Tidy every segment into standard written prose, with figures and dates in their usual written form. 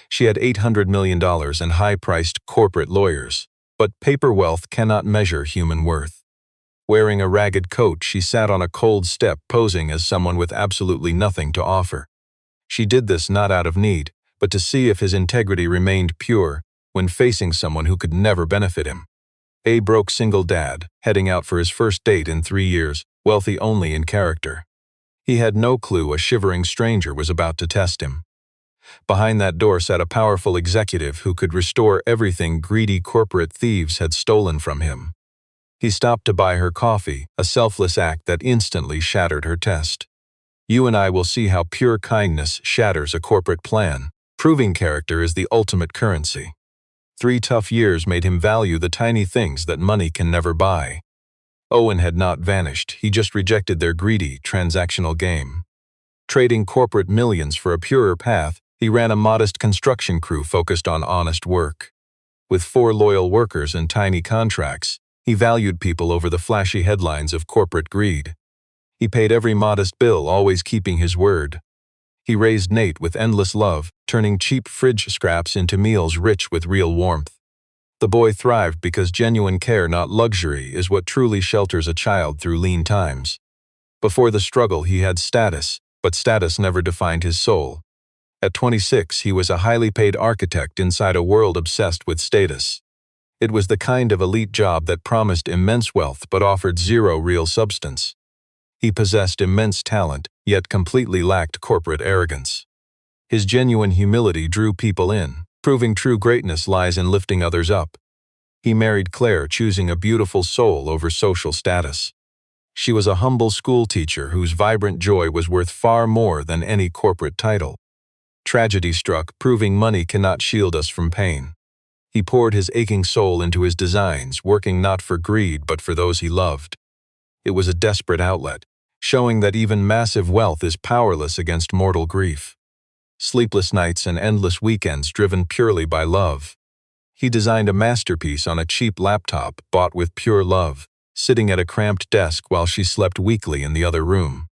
She had $800 million and high-priced corporate lawyers. But paper wealth cannot measure human worth. Wearing a ragged coat, she sat on a cold step posing as someone with absolutely nothing to offer. She did this not out of need, but to see if his integrity remained pure when facing someone who could never benefit him. A broke single dad, heading out for his first date in 3 years, wealthy only in character. He had no clue a shivering stranger was about to test him. Behind that door sat a powerful executive who could restore everything greedy corporate thieves had stolen from him. He stopped to buy her coffee, a selfless act that instantly shattered her test. You and I will see how pure kindness shatters a corporate plan. Proving character is the ultimate currency. 3 tough years made him value the tiny things that money can never buy. Owen had not vanished, he just rejected their greedy, transactional game. Trading corporate millions for a purer path, he ran a modest construction crew focused on honest work. With 4 loyal workers and tiny contracts, he valued people over the flashy headlines of corporate greed. He paid every modest bill, always keeping his word. He raised Nate with endless love, turning cheap fridge scraps into meals rich with real warmth. The boy thrived because genuine care, not luxury, is what truly shelters a child through lean times. Before the struggle, he had status, but status never defined his soul. At 26, he was a highly paid architect inside a world obsessed with status. It was the kind of elite job that promised immense wealth but offered zero real substance. He possessed immense talent, yet completely lacked corporate arrogance. His genuine humility drew people in, proving true greatness lies in lifting others up. He married Claire, choosing a beautiful soul over social status. She was a humble school teacher whose vibrant joy was worth far more than any corporate title. Tragedy struck, proving money cannot shield us from pain. He poured his aching soul into his designs, working not for greed but for those he loved. It was a desperate outlet, showing that even massive wealth is powerless against mortal grief. Sleepless nights and endless weekends driven purely by love. He designed a masterpiece on a cheap laptop bought with pure love, sitting at a cramped desk while she slept weakly in the other room.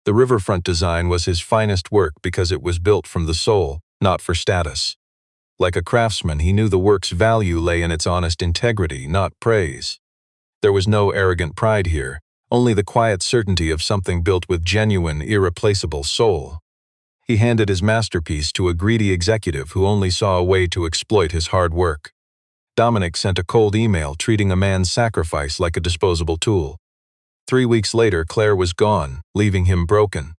The riverfront design was his finest work because it was built from the soul, not for status. Like a craftsman, he knew the work's value lay in its honest integrity, not praise. There was no arrogant pride here, only the quiet certainty of something built with genuine, irreplaceable soul. He handed his masterpiece to a greedy executive who only saw a way to exploit his hard work. Dominic sent a cold email treating a man's sacrifice like a disposable tool. 3 weeks later, Claire was gone, leaving him broken.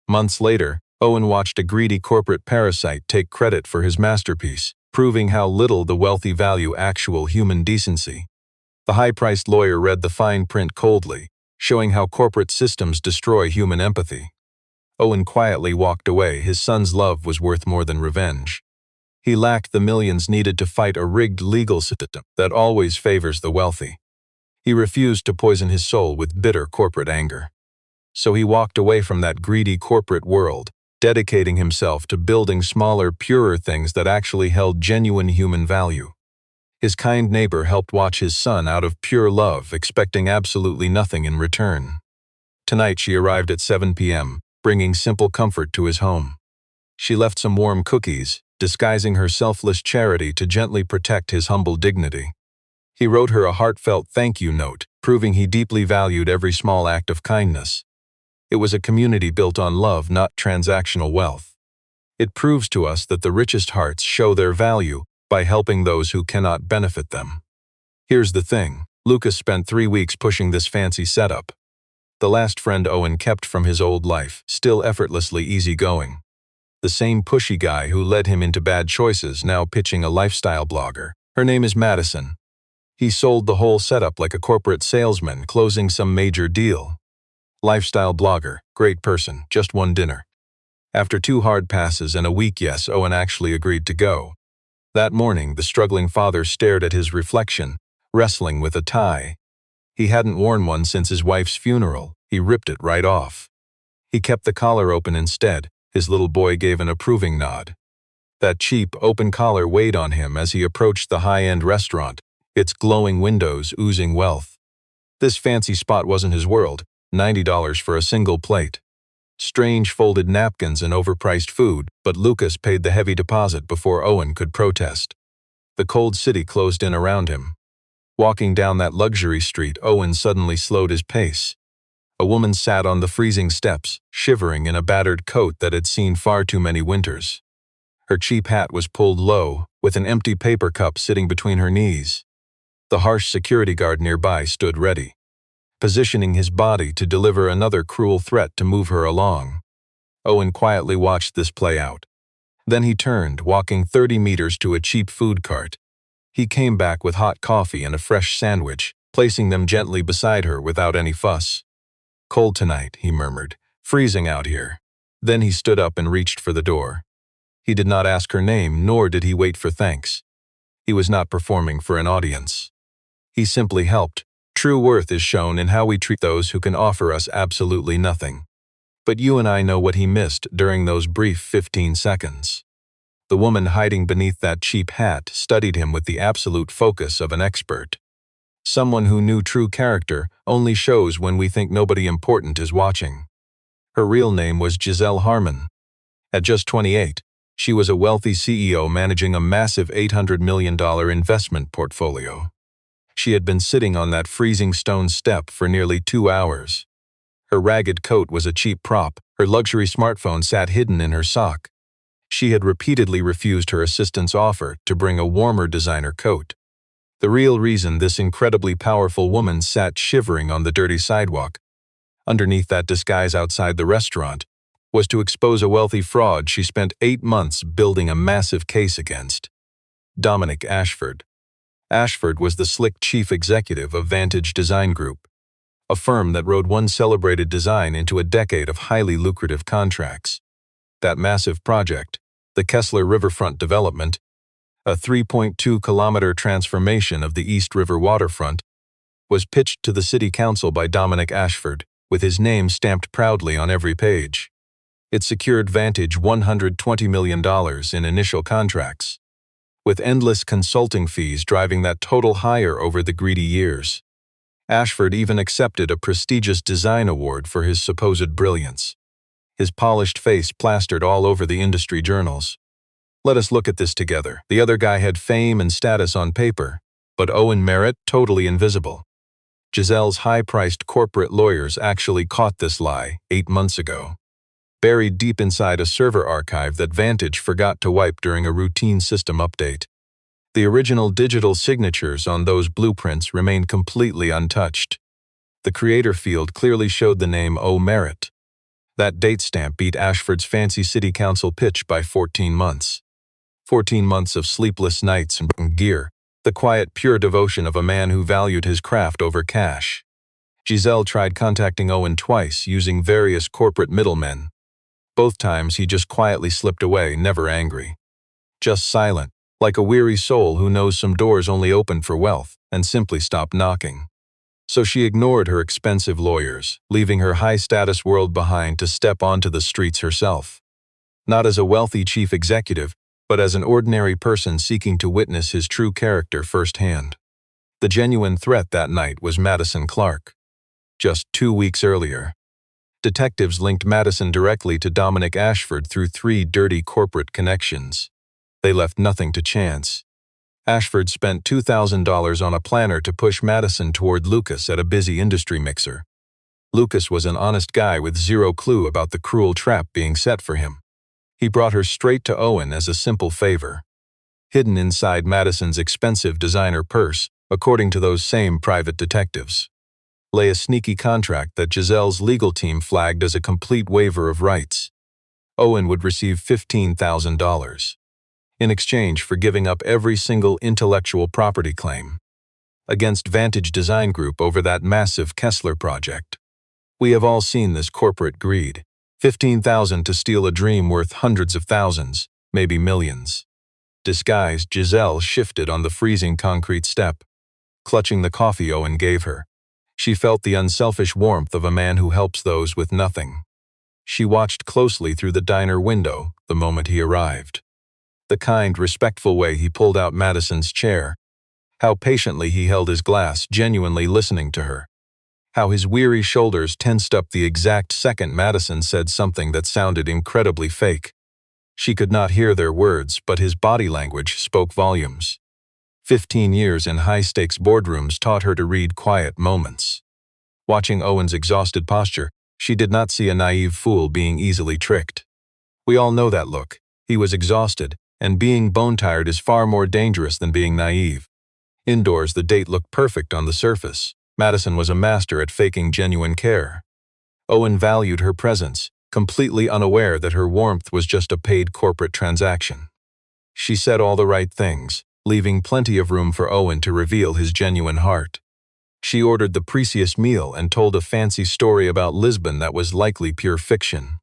Months later, Owen watched a greedy corporate parasite take credit for his masterpiece, proving how little the wealthy value actual human decency. The high-priced lawyer read the fine print coldly, showing how corporate systems destroy human empathy. Owen quietly walked away. His son's love was worth more than revenge. He lacked the millions needed to fight a rigged legal system that always favors the wealthy. He refused to poison his soul with bitter corporate anger. So he walked away from that greedy corporate world, dedicating himself to building smaller, purer things that actually held genuine human value. His kind neighbor helped watch his son out of pure love, expecting absolutely nothing in return. Tonight she arrived at 7 p.m., bringing simple comfort to his home. She left some warm cookies, disguising her selfless charity to gently protect his humble dignity. He wrote her a heartfelt thank you note, proving he deeply valued every small act of kindness. It was a community built on love, not transactional wealth. It proves to us that the richest hearts show their value by helping those who cannot benefit them. Here's the thing, Lucas spent 3 weeks pushing this fancy setup. The last friend Owen kept from his old life, still effortlessly easygoing. The same pushy guy who led him into bad choices, now pitching a lifestyle blogger. Her name is Madison. He sold the whole setup like a corporate salesman closing some major deal. Lifestyle blogger, great person, just one dinner. After 2 hard passes and a weak yes, Owen actually agreed to go. That morning, the struggling father stared at his reflection, wrestling with a tie. He hadn't worn one since his wife's funeral. He ripped it right off. He kept the collar open instead. His little boy gave an approving nod. That cheap, open collar weighed on him as he approached the high-end restaurant, its glowing windows oozing wealth. This fancy spot wasn't his world, $90 for a single plate. Strange folded napkins and overpriced food, but Lucas paid the heavy deposit before Owen could protest. The cold city closed in around him. Walking down that luxury street, Owen suddenly slowed his pace. A woman sat on the freezing steps, shivering in a battered coat that had seen far too many winters. Her cheap hat was pulled low, with an empty paper cup sitting between her knees. The harsh security guard nearby stood ready, positioning his body to deliver another cruel threat to move her along. Owen quietly watched this play out. Then he turned, walking 30 meters to a cheap food cart. He came back with hot coffee and a fresh sandwich, placing them gently beside her without any fuss. "Cold tonight," he murmured, "freezing out here." Then he stood up and reached for the door. He did not ask her name, nor did he wait for thanks. He was not performing for an audience. He simply helped. True worth is shown in how we treat those who can offer us absolutely nothing. But you and I know what he missed during those brief 15 seconds. The woman hiding beneath that cheap hat studied him with the absolute focus of an expert. Someone who knew true character only shows when we think nobody important is watching. Her real name was Giselle Harmon. At just 28, she was a wealthy CEO managing a massive $800 million investment portfolio. She had been sitting on that freezing stone step for nearly 2 hours. Her ragged coat was a cheap prop, her luxury smartphone sat hidden in her sock. She had repeatedly refused her assistant's offer to bring a warmer designer coat. The real reason this incredibly powerful woman sat shivering on the dirty sidewalk, underneath that disguise outside the restaurant, was to expose a wealthy fraud she spent 8 months building a massive case against. Dominic Ashford. Ashford was the slick chief executive of Vantage Design Group, a firm that rode one celebrated design into a decade of highly lucrative contracts. That massive project, the Kessler Riverfront development, a 3.2-kilometer transformation of the East River waterfront, was pitched to the city council by Dominic Ashford, with his name stamped proudly on every page. It secured Vantage $120 million in initial contracts, with endless consulting fees driving that total higher over the greedy years. Ashford even accepted a prestigious design award for his supposed brilliance, his polished face plastered all over the industry journals. Let us look at this together. The other guy had fame and status on paper, but Owen Merritt totally invisible. Giselle's high-priced corporate lawyers actually caught this lie 8 months ago, buried deep inside a server archive that Vantage forgot to wipe during a routine system update. The original digital signatures on those blueprints remained completely untouched. The creator field clearly showed the name O. Merritt. That date stamp beat Ashford's fancy city council pitch by 14 months. 14 months of sleepless nights and gear, the quiet, pure devotion of a man who valued his craft over cash. Giselle tried contacting Owen twice using various corporate middlemen. Both times he just quietly slipped away, never angry. Just silent, like a weary soul who knows some doors only open for wealth, and simply stopped knocking. So she ignored her expensive lawyers, leaving her high-status world behind to step onto the streets herself. Not as a wealthy chief executive, but as an ordinary person seeking to witness his true character firsthand. The genuine threat that night was Madison Clark. Just 2 weeks earlier, detectives linked Madison directly to Dominic Ashford through 3 dirty corporate connections. They left nothing to chance. Ashford spent $2,000 on a planner to push Madison toward Lucas at a busy industry mixer. Lucas was an honest guy with zero clue about the cruel trap being set for him. He brought her straight to Owen as a simple favor. Hidden inside Madison's expensive designer purse, according to those same private detectives, lay a sneaky contract that Giselle's legal team flagged as a complete waiver of rights. Owen would receive $15,000 in exchange for giving up every single intellectual property claim against Vantage Design Group over that massive Kessler project. We have all seen this corporate greed. $15,000 to steal a dream worth hundreds of thousands, maybe millions. Disguised, Giselle shifted on the freezing concrete step, clutching the coffee Owen gave her. She felt the unselfish warmth of a man who helps those with nothing. She watched closely through the diner window the moment he arrived. The kind, respectful way he pulled out Madison's chair. How patiently he held his glass, genuinely listening to her. How his weary shoulders tensed up the exact second Madison said something that sounded incredibly fake. She could not hear their words, but his body language spoke volumes. 15 years in high-stakes boardrooms taught her to read quiet moments. Watching Owen's exhausted posture, she did not see a naive fool being easily tricked. We all know that look. He was exhausted, and being bone-tired is far more dangerous than being naive. Indoors, the date looked perfect on the surface. Madison was a master at faking genuine care. Owen valued her presence, completely unaware that her warmth was just a paid corporate transaction. She said all the right things, leaving plenty of room for Owen to reveal his genuine heart. She ordered the precious meal and told a fancy story about Lisbon that was likely pure fiction.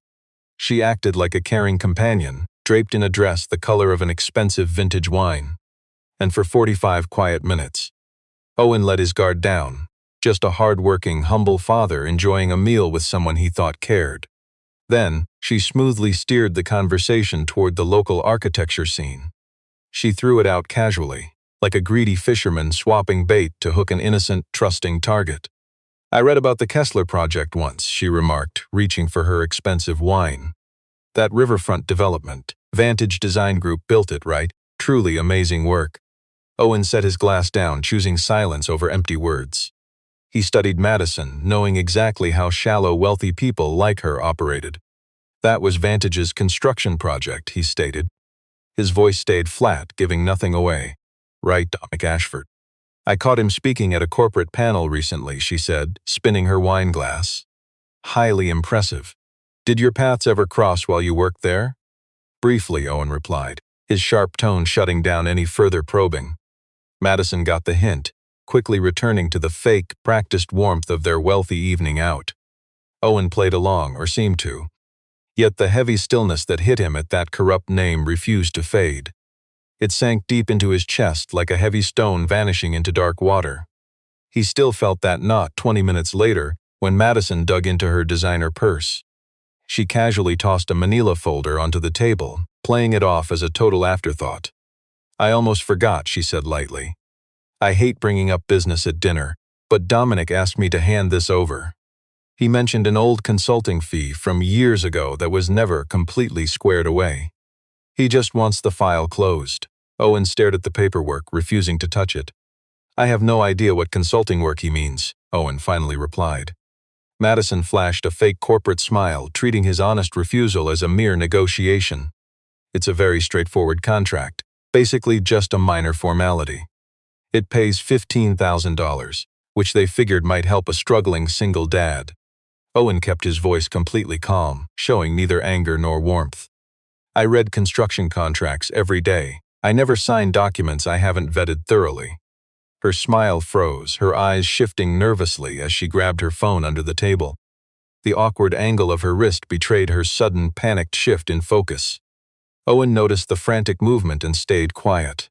She acted like a caring companion, draped in a dress the color of an expensive vintage wine. And for 45 quiet minutes, Owen let his guard down, just a hard-working, humble father enjoying a meal with someone he thought cared. Then, she smoothly steered the conversation toward the local architecture scene. She threw it out casually, like a greedy fisherman swapping bait to hook an innocent, trusting target. "I read about the Kessler project once," she remarked, reaching for her expensive wine. "That riverfront development, Vantage Design Group built it, right? Truly amazing work." Owen set his glass down, choosing silence over empty words. He studied Madison, knowing exactly how shallow wealthy people like her operated. "That was Vantage's construction project," he stated. His voice stayed flat, giving nothing away. "Right, Dominic Ashford. I caught him speaking at a corporate panel recently," she said, spinning her wine glass. "Highly impressive. Did your paths ever cross while you worked there?" "Briefly," Owen replied, his sharp tone shutting down any further probing. Madison got the hint, quickly returning to the fake, practiced warmth of their wealthy evening out. Owen played along, or seemed to. Yet the heavy stillness that hit him at that corrupt name refused to fade. It sank deep into his chest like a heavy stone vanishing into dark water. He still felt that knot 20 minutes later when Madison dug into her designer purse. She casually tossed a manila folder onto the table, playing it off as a total afterthought. "I almost forgot," she said lightly. "I hate bringing up business at dinner, but Dominic asked me to hand this over." He mentioned an old consulting fee from years ago that was never completely squared away. "He just wants the file closed." Owen stared at the paperwork, refusing to touch it. "I have no idea what consulting work he means," Owen finally replied. Madison flashed a fake corporate smile, treating his honest refusal as a mere negotiation. "It's a very straightforward contract, basically just a minor formality. It pays $15,000, which they figured might help a struggling single dad." Owen kept his voice completely calm, showing neither anger nor warmth. "I read construction contracts every day. I never sign documents I haven't vetted thoroughly." Her smile froze, her eyes shifting nervously as she grabbed her phone under the table. The awkward angle of her wrist betrayed her sudden, panicked shift in focus. Owen noticed the frantic movement and stayed quiet.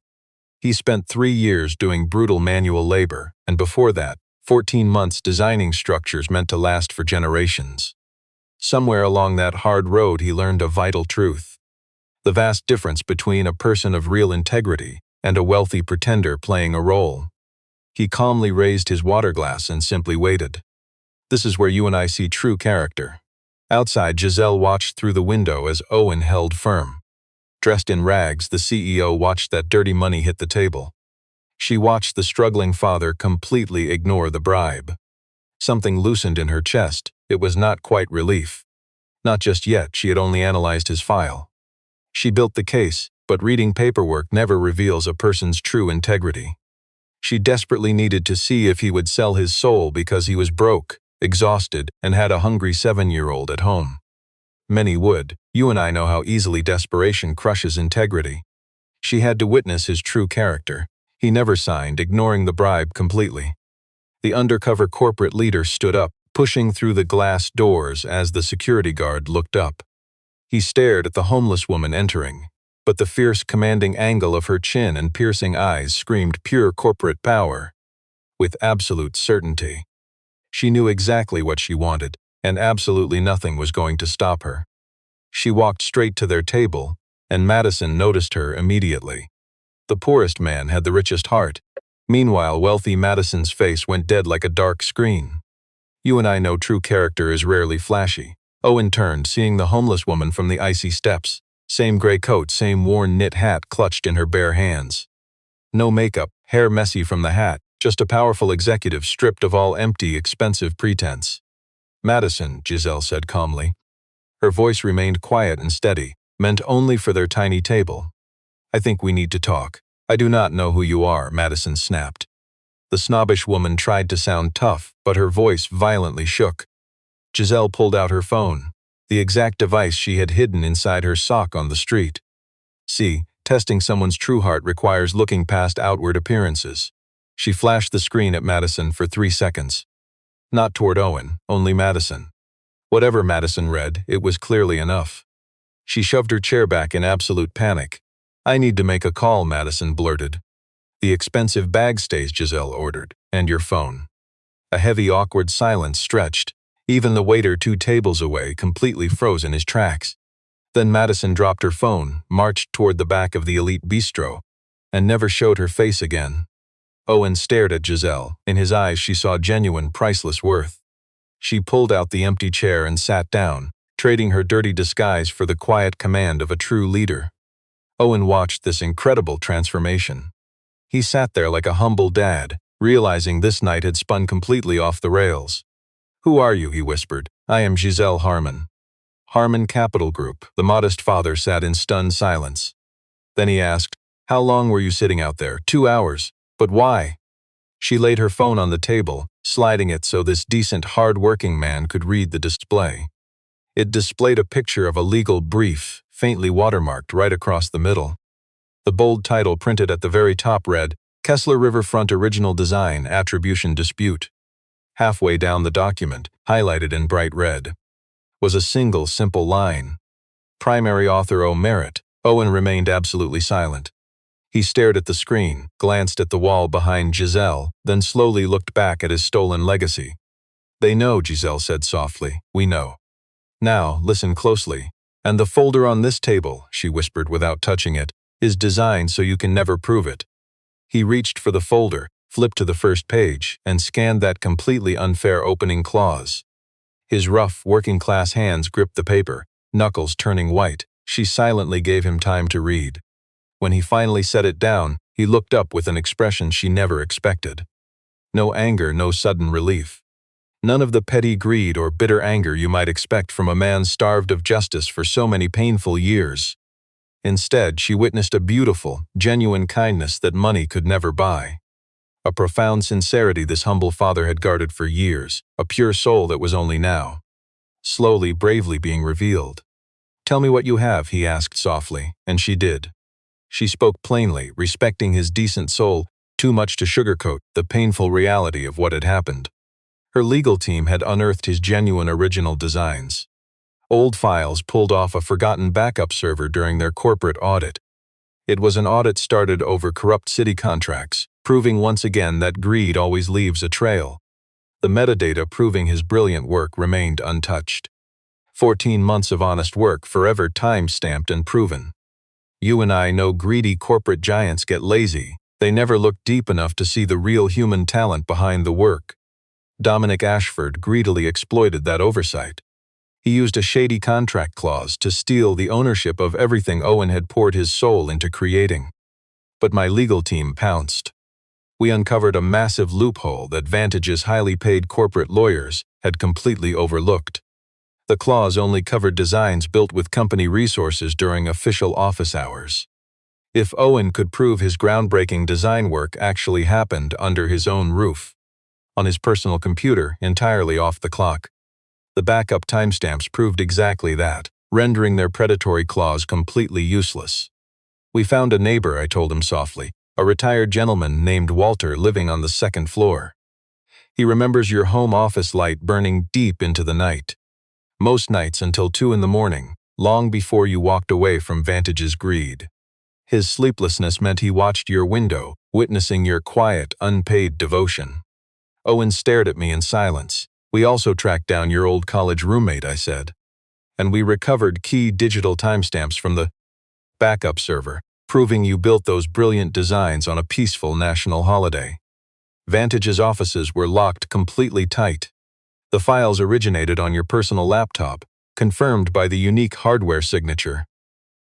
He spent 3 years doing brutal manual labor, and before that, 14 months designing structures meant to last for generations. Somewhere along that hard road he learned a vital truth: the vast difference between a person of real integrity and a wealthy pretender playing a role. He calmly raised his water glass and simply waited. "This is where you and I see true character." Outside, Giselle watched through the window as Owen held firm. Dressed in rags, the CEO watched that dirty money hit the table. She watched the struggling father completely ignore the bribe. Something loosened in her chest. It was not quite relief. Not just yet, she had only analyzed his file. She built the case, but reading paperwork never reveals a person's true integrity. She desperately needed to see if he would sell his soul because he was broke, exhausted, and had a hungry 7-year-old at home. Many would. You and I know how easily desperation crushes integrity. She had to witness his true character. He never signed, ignoring the bribe completely. The undercover corporate leader stood up, pushing through the glass doors as the security guard looked up. He stared at the homeless woman entering, but the fierce, commanding angle of her chin and piercing eyes screamed pure corporate power. With absolute certainty. She knew exactly what she wanted, and absolutely nothing was going to stop her. She walked straight to their table, and Madison noticed her immediately. The poorest man had the richest heart. Meanwhile, wealthy Madison's face went dead like a dark screen. You and I know true character is rarely flashy. Owen turned, seeing the homeless woman from the icy steps. Same gray coat, same worn knit hat clutched in her bare hands. No makeup, hair messy from the hat, just a powerful executive stripped of all empty, expensive pretense. Madison, Giselle said calmly. Her voice remained quiet and steady, meant only for their tiny table. I think we need to talk. I do not know who you are, Madison snapped. The snobbish woman tried to sound tough, but her voice violently shook. Giselle pulled out her phone, the exact device she had hidden inside her sock on the street. See, testing someone's true heart requires looking past outward appearances. She flashed the screen at Madison for 3 seconds. Not toward Owen, only Madison. Whatever Madison read, it was clearly enough. She shoved her chair back in absolute panic. I need to make a call, Madison blurted. The expensive bag stays, Giselle ordered, and your phone. A heavy, awkward silence stretched. Even the waiter 2 tables away completely froze in his tracks. Then Madison dropped her phone, marched toward the back of the elite bistro, and never showed her face again. Owen stared at Giselle. In his eyes she saw genuine, priceless worth. She pulled out the empty chair and sat down, trading her dirty disguise for the quiet command of a true leader. Owen watched this incredible transformation. He sat there like a humble dad, realizing this night had spun completely off the rails. Who are you? He whispered. I am Giselle Harmon. Harmon Capital Group. The modest father sat in stunned silence. Then he asked, how long were you sitting out there? 2 hours. But why? She laid her phone on the table, sliding it so this decent, hard-working man could read the display. It displayed a picture of a legal brief, faintly watermarked right across the middle. The bold title printed at the very top read, Kessler Riverfront Original Design Attribution Dispute. Halfway down the document, highlighted in bright red, was a single simple line. Primary author Merit. Owen remained absolutely silent. He stared at the screen, glanced at the wall behind Giselle, then slowly looked back at his stolen legacy. They know, Giselle said softly. We know. Now, listen closely. And the folder on this table, she whispered without touching it, is designed so you can never prove it. He reached for the folder, flipped to the first page, and scanned that completely unfair opening clause. His rough, working-class hands gripped the paper, knuckles turning white. She silently gave him time to read. When he finally set it down, he looked up with an expression she never expected. No anger, no sudden relief. None of the petty greed or bitter anger you might expect from a man starved of justice for so many painful years. Instead, she witnessed a beautiful, genuine kindness that money could never buy. A profound sincerity this humble father had guarded for years, a pure soul that was only now, slowly, bravely being revealed. Tell me what you have, he asked softly, and she did. She spoke plainly, respecting his decent soul, too much to sugarcoat the painful reality of what had happened. Her legal team had unearthed his genuine original designs. Old files pulled off a forgotten backup server during their corporate audit. It was an audit started over corrupt city contracts, proving once again that greed always leaves a trail. The metadata proving his brilliant work remained untouched. 14 months of honest work, forever time-stamped and proven. You and I know greedy corporate giants get lazy. They never look deep enough to see the real human talent behind the work. Dominic Ashford greedily exploited that oversight. He used a shady contract clause to steal the ownership of everything Owen had poured his soul into creating. But my legal team pounced. We uncovered a massive loophole that Vantage's highly paid corporate lawyers had completely overlooked. The clause only covered designs built with company resources during official office hours. If Owen could prove his groundbreaking design work actually happened under his own roof, on his personal computer, entirely off the clock, the backup timestamps proved exactly that, rendering their predatory clause completely useless. We found a neighbor, I told him softly, a retired gentleman named Walter living on the 2nd floor. He remembers your home office light burning deep into the night. Most nights until 2 in the morning, long before you walked away from Vantage's greed. His sleeplessness meant he watched your window, witnessing your quiet, unpaid devotion. Owen stared at me in silence. We also tracked down your old college roommate, I said. And we recovered key digital timestamps from the backup server, proving you built those brilliant designs on a peaceful national holiday. Vantage's offices were locked completely tight. The files originated on your personal laptop, confirmed by the unique hardware signature.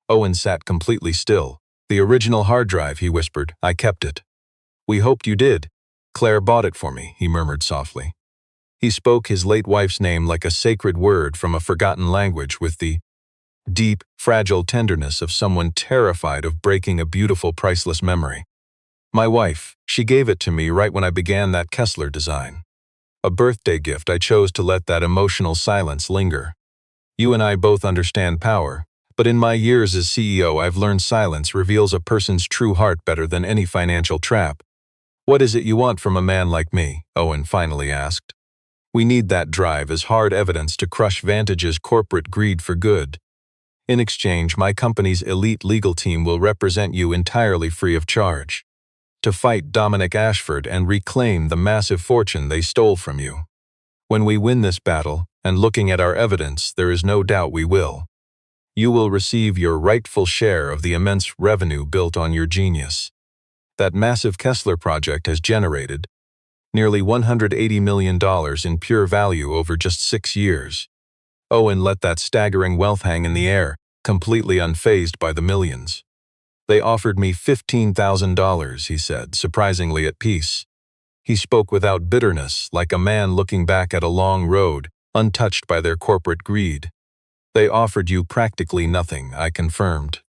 Owen sat completely still. The original hard drive, he whispered. I kept it. We hoped you did. Claire bought it for me, he murmured softly. He spoke his late wife's name like a sacred word from a forgotten language with the deep, fragile tenderness of someone terrified of breaking a beautiful, priceless memory. My wife, she gave it to me right when I began that Kessler design. A birthday gift. I chose to let that emotional silence linger. You and I both understand power, but in my years as CEO I've learned silence reveals a person's true heart better than any financial trap. What is it you want from a man like me? Owen finally asked. We need that drive as hard evidence to crush Vantage's corporate greed for good. In exchange, my company's elite legal team will represent you entirely free of charge, to fight Dominic Ashford and reclaim the massive fortune they stole from you. When we win this battle, and looking at our evidence, there is no doubt we will, you will receive your rightful share of the immense revenue built on your genius. That massive Kessler project has generated nearly $180 million in pure value over just 6 years. Owen let that staggering wealth hang in the air, completely unfazed by the millions. They offered me $15,000, he said, surprisingly at peace. He spoke without bitterness, like a man looking back at a long road, untouched by their corporate greed. They offered you practically nothing, I confirmed.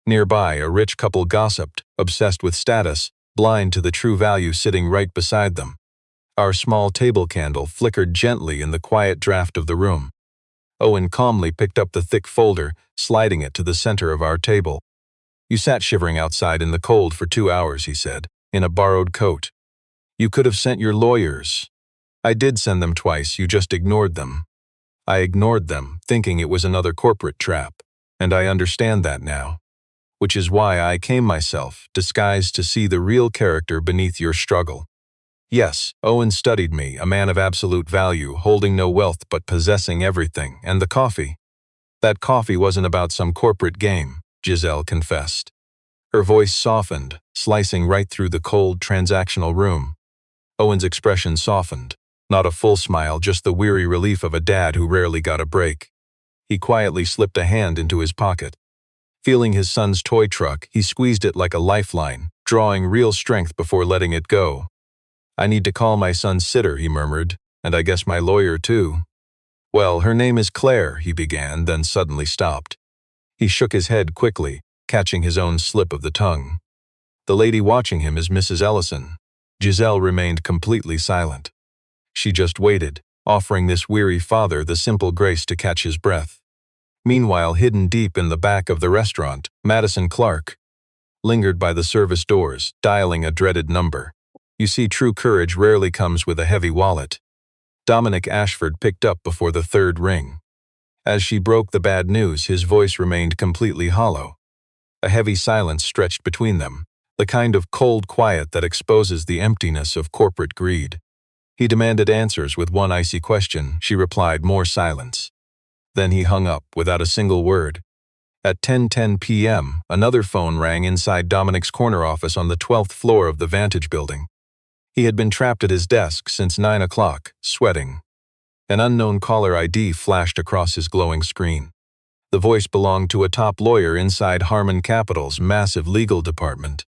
Nearby, a rich couple gossiped, obsessed with status, blind to the true value sitting right beside them. Our small table candle flickered gently in the quiet draft of the room. Owen calmly picked up the thick folder, sliding it to the center of our table. You sat shivering outside in the cold for 2 hours, he said, in a borrowed coat. You could have sent your lawyers. I did send them twice, you just ignored them. I ignored them, thinking it was another corporate trap, and I understand that now. Which is why I came myself, disguised to see the real character beneath your struggle. Yes, Owen studied me, a man of absolute value, holding no wealth but possessing everything, and the coffee. That coffee wasn't about some corporate game, Giselle confessed. Her voice softened, slicing right through the cold, transactional room. Owen's expression softened, not a full smile, just the weary relief of a dad who rarely got a break. He quietly slipped a hand into his pocket. Feeling his son's toy truck, he squeezed it like a lifeline, drawing real strength before letting it go. I need to call my son's sitter, he murmured, and I guess my lawyer too. Well, her name is Claire, he began, then suddenly stopped. He shook his head quickly, catching his own slip of the tongue. The lady watching him is Mrs. Ellison. Giselle remained completely silent. She just waited, offering this weary father the simple grace to catch his breath. Meanwhile, hidden deep in the back of the restaurant, Madison Clark lingered by the service doors, dialing a dreaded number. You see, true courage rarely comes with a heavy wallet. Dominic Ashford picked up before the third ring. As she broke the bad news, his voice remained completely hollow. A heavy silence stretched between them, the kind of cold quiet that exposes the emptiness of corporate greed. He demanded answers with one icy question. She replied, more silence. Then he hung up without a single word. At 10:10 p.m., another phone rang inside Dominic's corner office on the 12th floor of the Vantage building. He had been trapped at his desk since 9 o'clock, sweating. An unknown caller ID flashed across his glowing screen. The voice belonged to a top lawyer inside Harmon Capital's massive legal department.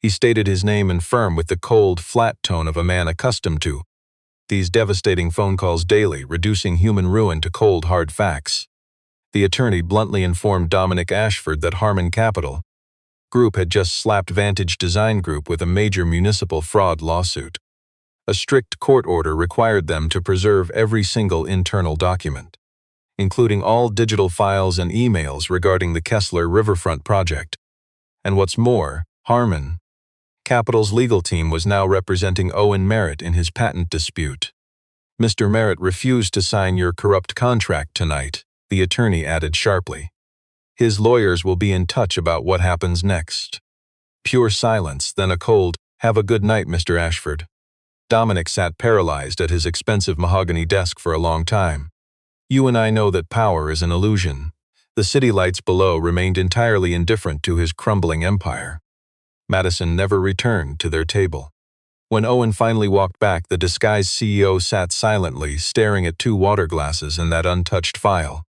He stated his name and firm with the cold, flat tone of a man accustomed to these devastating phone calls daily, reducing human ruin to cold, hard facts. The attorney bluntly informed Dominic Ashford that Harmon Capital Group had just slapped Vantage Design Group with a major municipal fraud lawsuit. A strict court order required them to preserve every single internal document, including all digital files and emails regarding the Kessler Riverfront project. And what's more, Harmon Capital's legal team was now representing Owen Merritt in his patent dispute. Mr. Merritt refused to sign your corrupt contract tonight, the attorney added sharply. His lawyers will be in touch about what happens next. Pure silence, then a cold, have a good night, Mr. Ashford. Dominic sat paralyzed at his expensive mahogany desk for a long time. You and I know that power is an illusion. The city lights below remained entirely indifferent to his crumbling empire. Madison never returned to their table. When Owen finally walked back, the disguised CEO sat silently, staring at 2 water glasses and that untouched file.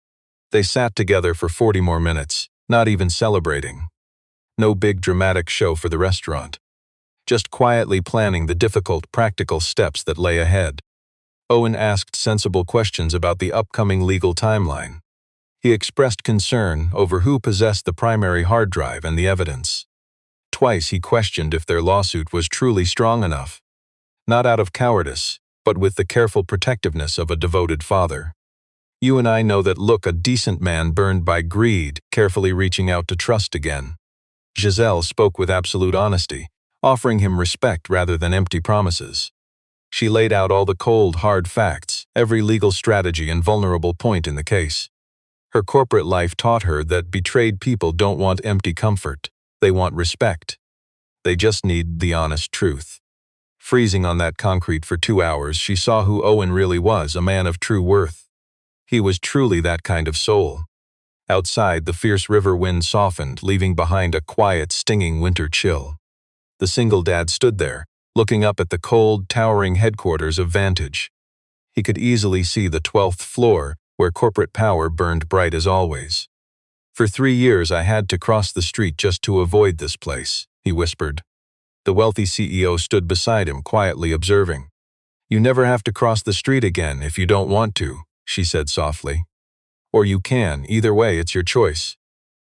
They sat together for 40 more minutes, not even celebrating. No big dramatic show for the restaurant. Just quietly planning the difficult, practical steps that lay ahead. Owen asked sensible questions about the upcoming legal timeline. He expressed concern over who possessed the primary hard drive and the evidence. Twice he questioned if their lawsuit was truly strong enough. Not out of cowardice, but with the careful protectiveness of a devoted father. You and I know that. Look, a decent man burned by greed, carefully reaching out to trust again. Giselle spoke with absolute honesty, offering him respect rather than empty promises. She laid out all the cold, hard facts, every legal strategy and vulnerable point in the case. Her corporate life taught her that betrayed people don't want empty comfort. They want respect. They just need the honest truth. Freezing on that concrete for 2 hours, she saw who Owen really was, a man of true worth. He was truly that kind of soul. Outside, the fierce river wind softened, leaving behind a quiet, stinging winter chill. The single dad stood there, looking up at the cold, towering headquarters of Vantage. He could easily see the 12th floor, where corporate power burned bright as always. For 3 years I had to cross the street just to avoid this place, he whispered. The wealthy CEO stood beside him, quietly observing. You never have to cross the street again if you don't want to, she said softly. Or you can, either way, it's your choice.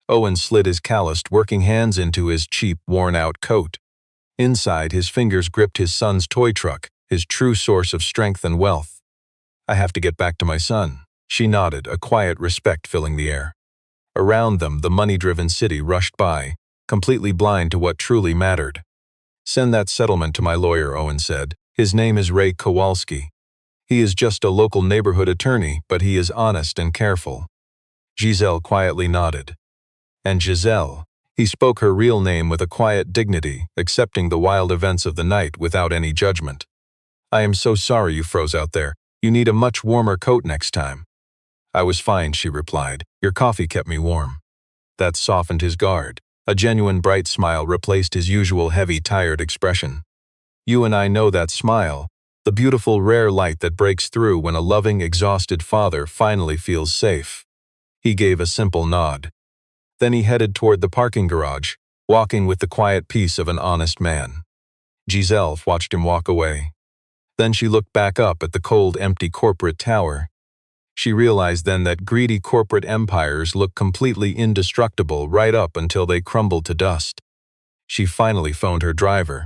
Owen slid his calloused, working hands into his cheap, worn-out coat. Inside, his fingers gripped his son's toy truck, his true source of strength and wealth. I have to get back to my son. She nodded, a quiet respect filling the air. Around them, the money-driven city rushed by, completely blind to what truly mattered. Send that settlement to my lawyer, Owen said. His name is Ray Kowalski. He is just a local neighborhood attorney, but he is honest and careful. Giselle quietly nodded. And Giselle, he spoke her real name with a quiet dignity, accepting the wild events of the night without any judgment. I am so sorry you froze out there. You need a much warmer coat next time. I was fine, she replied. Your coffee kept me warm. That softened his guard. A genuine bright smile replaced his usual heavy, tired expression. You and I know that smile, the beautiful, rare light that breaks through when a loving, exhausted father finally feels safe. He gave a simple nod. Then he headed toward the parking garage, walking with the quiet peace of an honest man. Giselle watched him walk away. Then she looked back up at the cold, empty corporate tower. She realized then that greedy corporate empires look completely indestructible right up until they crumble to dust. She finally phoned her driver.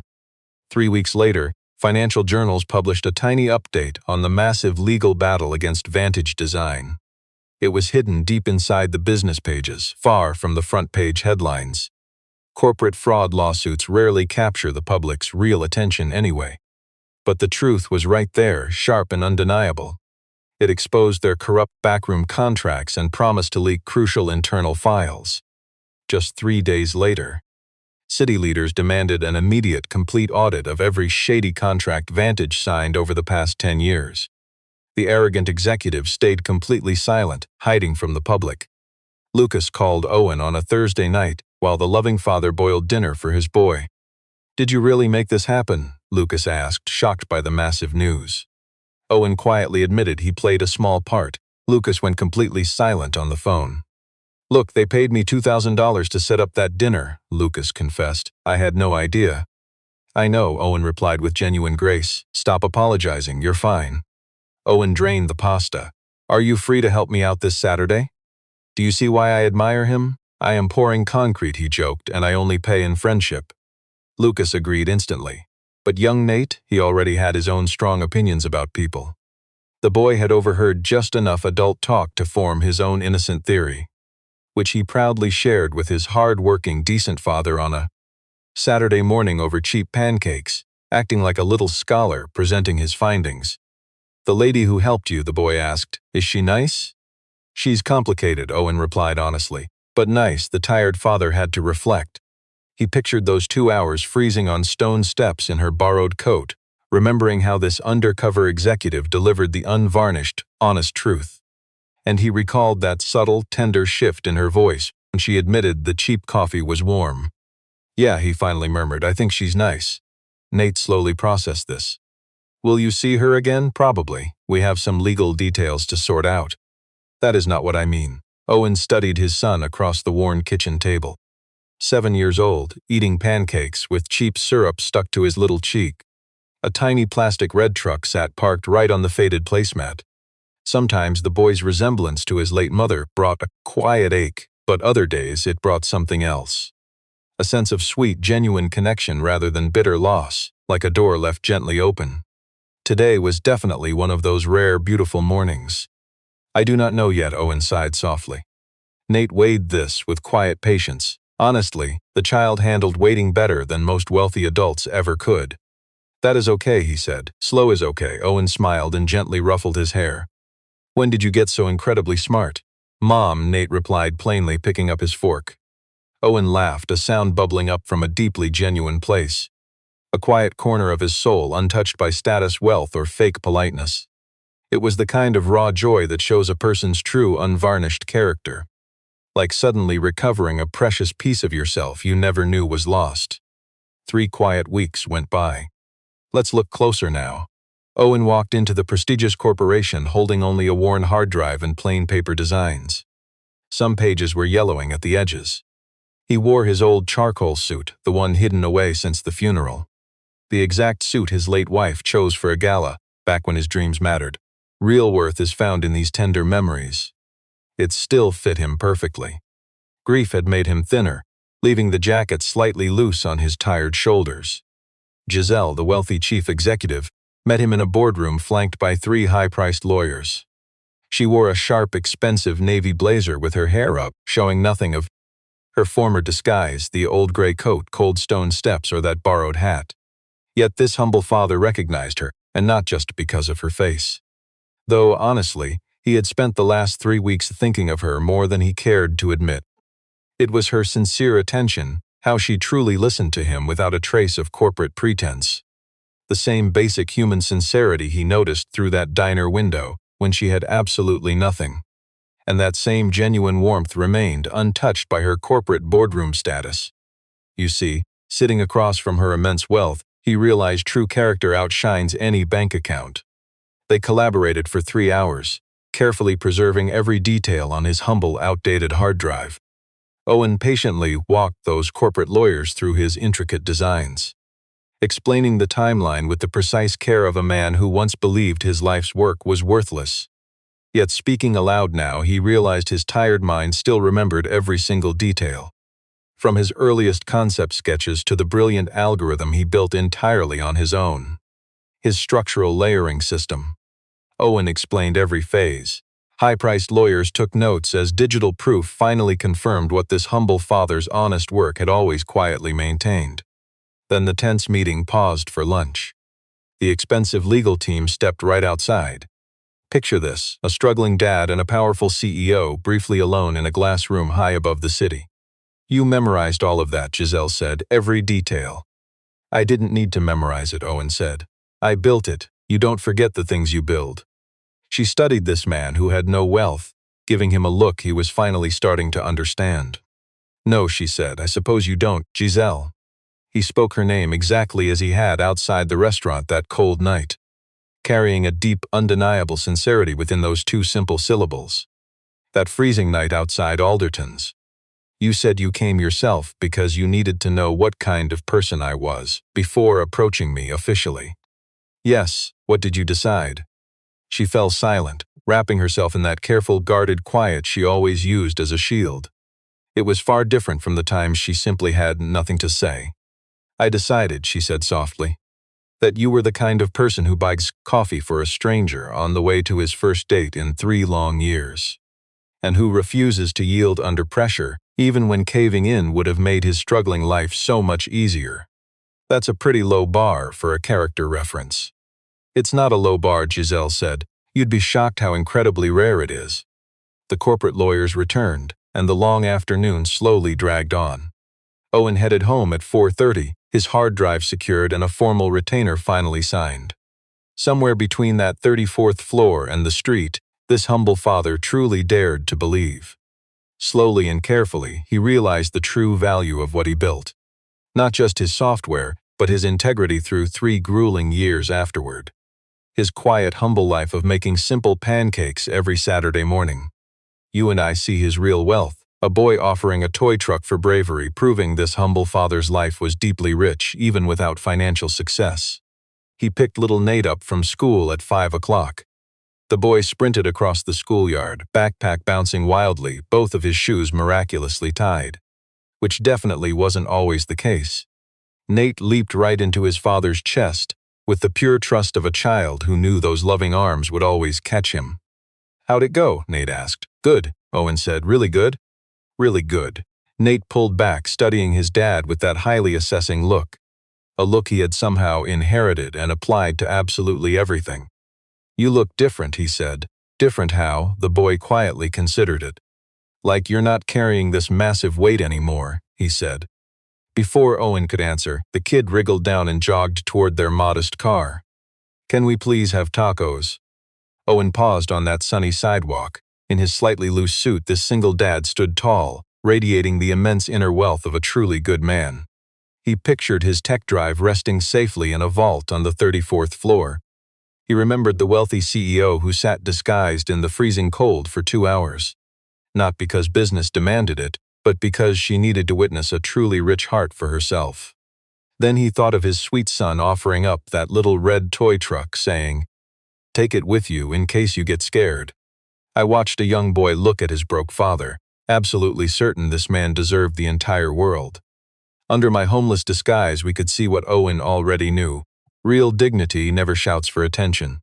3 weeks later, financial journals published a tiny update on the massive legal battle against Vantage Design. It was hidden deep inside the business pages, far from the front-page headlines. Corporate fraud lawsuits rarely capture the public's real attention anyway. But the truth was right there, sharp and undeniable. It exposed their corrupt backroom contracts and promised to leak crucial internal files. Just 3 days later, city leaders demanded an immediate, complete audit of every shady contract Vantage signed over the past 10 years. The arrogant executive stayed completely silent, hiding from the public. Lucas called Owen on a Thursday night while the loving father boiled dinner for his boy. Did you really make this happen? Lucas asked, shocked by the massive news. Owen quietly admitted he played a small part. Lucas went completely silent on the phone. Look, they paid me $2,000 to set up that dinner, Lucas confessed. I had no idea. I know, Owen replied with genuine grace. Stop apologizing, you're fine. Owen drained the pasta. Are you free to help me out this Saturday? Do you see why I admire him? I am pouring concrete, he joked, and I only pay in friendship. Lucas agreed instantly. But young Nate, he already had his own strong opinions about people. The boy had overheard just enough adult talk to form his own innocent theory, which he proudly shared with his hard-working, decent father on a Saturday morning over cheap pancakes, acting like a little scholar presenting his findings. The lady who helped you, the boy asked, is she nice? She's complicated, Owen replied honestly, but nice, the tired father had to reflect. He pictured those 2 hours freezing on stone steps in her borrowed coat, remembering how this undercover executive delivered the unvarnished, honest truth. And he recalled that subtle, tender shift in her voice when she admitted the cheap coffee was warm. Yeah, he finally murmured, I think she's nice. Nate slowly processed this. Will you see her again? Probably. We have some legal details to sort out. That is not what I mean. Owen studied his son across the worn kitchen table. 7 years old, eating pancakes with cheap syrup stuck to his little cheek. A tiny plastic red truck sat parked right on the faded placemat. Sometimes the boy's resemblance to his late mother brought a quiet ache, but other days it brought something else. A sense of sweet, genuine connection rather than bitter loss, like a door left gently open. Today was definitely one of those rare, beautiful mornings. I do not know yet, Owen sighed softly. Nate weighed this with quiet patience. Honestly, the child handled waiting better than most wealthy adults ever could. That is okay, he said. Slow is okay. Owen smiled and gently ruffled his hair. When did you get so incredibly smart? Mom, Nate replied plainly, picking up his fork. Owen laughed, a sound bubbling up from a deeply genuine place. A quiet corner of his soul, untouched by status, wealth, or fake politeness. It was the kind of raw joy that shows a person's true, unvarnished character. Like suddenly recovering a precious piece of yourself you never knew was lost. 3 quiet weeks went by. Let's look closer now. Owen walked into the prestigious corporation holding only a worn hard drive and plain paper designs. Some pages were yellowing at the edges. He wore his old charcoal suit, the one hidden away since the funeral. The exact suit his late wife chose for a gala, back when his dreams mattered. Real worth is found in these tender memories. It still fit him perfectly. Grief had made him thinner, leaving the jacket slightly loose on his tired shoulders. Giselle, the wealthy chief executive, met him in a boardroom flanked by 3 high-priced lawyers. She wore a sharp, expensive navy blazer with her hair up, showing nothing of her former disguise, the old gray coat, cold stone steps, or that borrowed hat. Yet this humble father recognized her, and not just because of her face. Though, honestly, he had spent the last 3 weeks thinking of her more than he cared to admit. It was her sincere attention, how she truly listened to him without a trace of corporate pretense. The same basic human sincerity he noticed through that diner window when she had absolutely nothing. And that same genuine warmth remained untouched by her corporate boardroom status. You see, sitting across from her immense wealth, he realized true character outshines any bank account. They collaborated for 3 hours, carefully preserving every detail on his humble, outdated hard drive. Owen patiently walked those corporate lawyers through his intricate designs, explaining the timeline with the precise care of a man who once believed his life's work was worthless. Yet speaking aloud now, he realized his tired mind still remembered every single detail. From his earliest concept sketches to the brilliant algorithm he built entirely on his own. His structural layering system. Owen explained every phase. High-priced lawyers took notes as digital proof finally confirmed what this humble father's honest work had always quietly maintained. Then the tense meeting paused for lunch. The expensive legal team stepped right outside. Picture this, a struggling dad and a powerful CEO briefly alone in a glass room high above the city. You memorized all of that, Giselle said, every detail. I didn't need to memorize it, Owen said. I built it. You don't forget the things you build. She studied this man who had no wealth, giving him a look he was finally starting to understand. No, she said, I suppose you don't, Giselle. He spoke her name exactly as he had outside the restaurant that cold night, carrying a deep, undeniable sincerity within those 2 simple syllables. That freezing night outside Alderton's. You said you came yourself because you needed to know what kind of person I was before approaching me officially. Yes, what did you decide? She fell silent, wrapping herself in that careful, guarded quiet she always used as a shield. It was far different from the times she simply had nothing to say. I decided, she said softly, that you were the kind of person who buys coffee for a stranger on the way to his first date in 3 long years, and who refuses to yield under pressure, even when caving in would have made his struggling life so much easier. That's a pretty low bar for a character reference. It's not a low bar, Giselle said. You'd be shocked how incredibly rare it is. The corporate lawyers returned, and the long afternoon slowly dragged on. Owen headed home at 4:30, his hard drive secured and a formal retainer finally signed. Somewhere between that 34th floor and the street, this humble father truly dared to believe. Slowly and carefully, he realized the true value of what he built. Not just his software, but his integrity through 3 grueling years afterward. His quiet, humble life of making simple pancakes every Saturday morning. You and I see his real wealth, a boy offering a toy truck for bravery, proving this humble father's life was deeply rich, even without financial success. He picked little Nate up from school at 5 o'clock. The boy sprinted across the schoolyard, backpack bouncing wildly, both of his shoes miraculously tied. Which definitely wasn't always the case. Nate leaped right into his father's chest, with the pure trust of a child who knew those loving arms would always catch him. "How'd it go?" Nate asked. "Good," Owen said. "Really good?" "Really good." Nate pulled back, studying his dad with that highly assessing look. A look he had somehow inherited and applied to absolutely everything. "You look different," he said. "Different how?" The boy quietly considered it. "Like you're not carrying this massive weight anymore," he said. Before Owen could answer, the kid wriggled down and jogged toward their modest car. "Can we please have tacos?" Owen paused on that sunny sidewalk. In his slightly loose suit, this single dad stood tall, radiating the immense inner wealth of a truly good man. He pictured his tech drive resting safely in a vault on the 34th floor. He remembered the wealthy CEO who sat disguised in the freezing cold for 2 hours. Not because business demanded it, but because she needed to witness a truly rich heart for herself. Then he thought of his sweet son offering up that little red toy truck, saying, "Take it with you in case you get scared." I watched a young boy look at his broke father, absolutely certain this man deserved the entire world. Under my homeless disguise, we could see what Owen already knew. Real dignity never shouts for attention.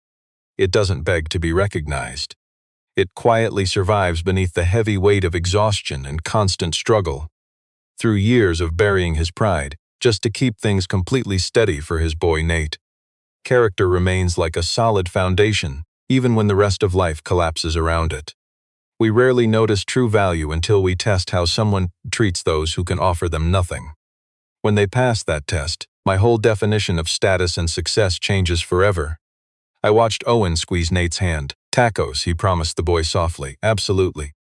It doesn't beg to be recognized. It quietly survives beneath the heavy weight of exhaustion and constant struggle. Through years of burying his pride, just to keep things completely steady for his boy Nate. Character remains like a solid foundation, even when the rest of life collapses around it. We rarely notice true value until we test how someone treats those who can offer them nothing. When they pass that test, my whole definition of status and success changes forever. I watched Owen squeeze Nate's hand. "Tacos," he promised the boy softly. "Absolutely."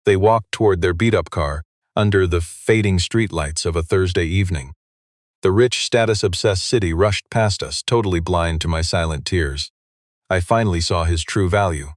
They walked toward their beat-up car, under the fading streetlights of a Thursday evening. The rich, status-obsessed city rushed past us, totally blind to my silent tears. I finally saw his true value.